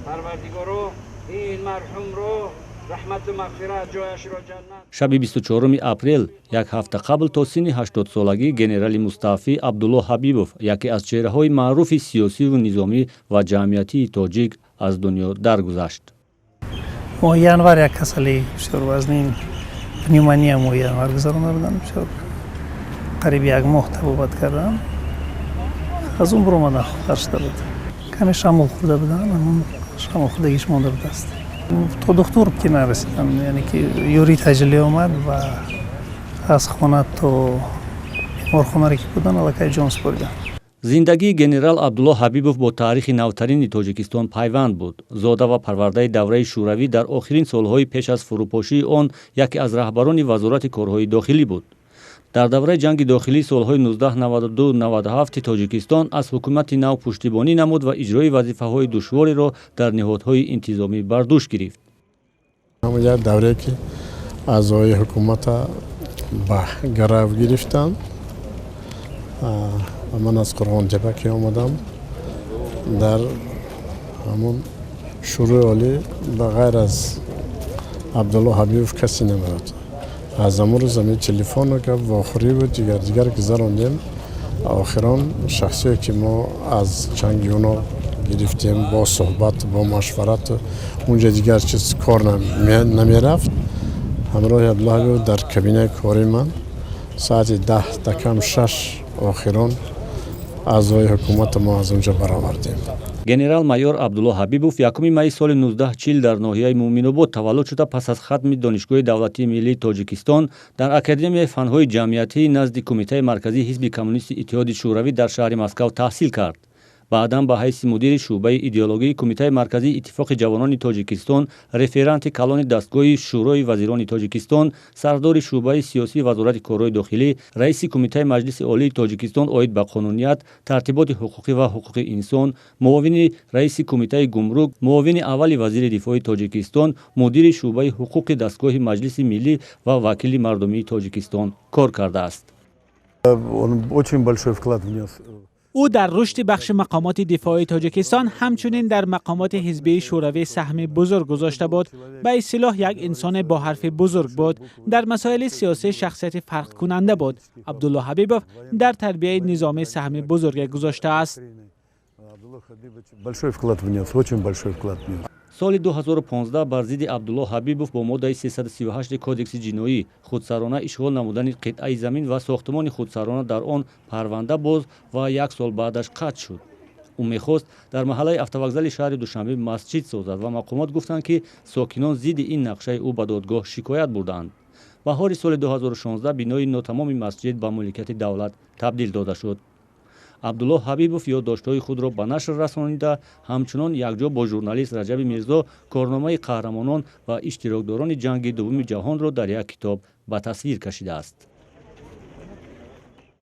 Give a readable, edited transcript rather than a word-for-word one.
پروردگارو این مرحوم رو رحمت و مغفرت جایش را جنت. شب 24 اپریل یک هفته قبل تا سن 80 سالگی گنرال مستعفی عبدالله حبیبов یکی از چهره‌های معروف سیاسی و نظامی و جمعیتی تاجیک از دنیا درگذشت. ما январ یک کسلی بسیار وزنین پنیومانیا ما январ گذراندم بسیار قریب یک ماه تبابت کردم. از اون برآمدم خرج بود. کمی شامل خورده بودم اما شامل خوردگیش مونده بود است. تو دکتر که نرسیدم یعنی که یوری تجلی آمد و از خانه تو بیمارخانه که بودن علاقه جان سپردن. زندگی گنرال عبدالله حبیبов با تاریخ نوترین تاجیکستان پیوند بود. زاده و پرورده دوره شوروی در آخرین سالهای پیش از فروپاشی آن یکی از رهبران وزارت کارهای داخلی بود. در دوره جنگ داخلی سالهای 1992-97 تاجیکستان از حکومت نو پشتیبانی نمود و اجرای وظیفه‌های دشواری را در نهادهای انتظامی بر دوش گرفت. همون دوره که اعضای حکومت به گرو گرفتند و من از قرغان تپه که آمدم در همون شروع عالی بغیر از عبدالله حبیبов کسی نمی‌رفت. از امور زمین تلفن که واخری بود دیگر گذراندیم. آخران شخصی که ما از چنگ اونا گرفتیم با صحبت با مشورت اونجا دیگر چیز کار نمیرفت. همراه عبدالله در کابینه کاری من ساعت 10 کم 6 آخران اعضای حکومت ما از اونجا برآوردیم. گنرال مایور عبدالله حبیبов 1 می سال 1940 در ناحیه مومن‌آباد تولد شده پس از ختم دانشگاه دولتی ملی تاجیکستان در اکادمی فن‌های جمعیتی نزد کمیته مرکزی حزب کمونیست اتحاد شوروی در شهر مسکو تحصیل کرد. بعداً به حیث مدیر شعبه ایدئولوژی کمیته مرکزی اتفاق جوانان تاجیکستان، رفرنت کلان دستگاه شورای وزیران تاجیکستان، سردار شعبه سیاسی وزارت کارهای داخلی، رئیس کمیته مجلس عالی تاجیکستان عاید به قانونیت، ترتیبات حقوقی و حقوق انسان، معاون رئیس کمیته گمرک، معاون اول وزیر دفاع تاجیکستان، مدیر شعبه حقوق دستگاه مجلس ملی و وکیل مردمی تاجیکستان کار کرده است. او در رشد بخش مقامات دفاعی تاجیکستان همچنین در مقامات حزبی شوروی سهم بزرگ گذاشته بود. به اصطلاح یک انسان با حرف بزرگ بود. در مسائل سیاسی شخصیت فرق کننده بود. عبدالله حبیبов در تربیت نظامی سهم بزرگ گذاشته است. سال 2015 بر ضد عبدالله حبیبов با ماده 338 کودکس جنایی خودسرانه اشغال نمودن قطعه زمین و ساختمان خودسرانه در آن پرونده باز و 1 سال بعدش قطع شد. او میخواست در محله автовокзал شهر دوشنبه مسجد سازد و مقامات گفتند که ساکنان ضد این نقشه او به دادگاه شکایت بردند. بهار سال 2016 بنای ناتمام مسجد به ملکیت دولت تبدیل داده شد. عبدالله حبیبов یادداشت‌های خود را به نشر رسانیده همچنان یکجا با ژورنالیست رجب میرزا کارنامه قهرمانان و اشتراکداران جنگ دوم جهان را در یک کتاب به تصویر کشیده است.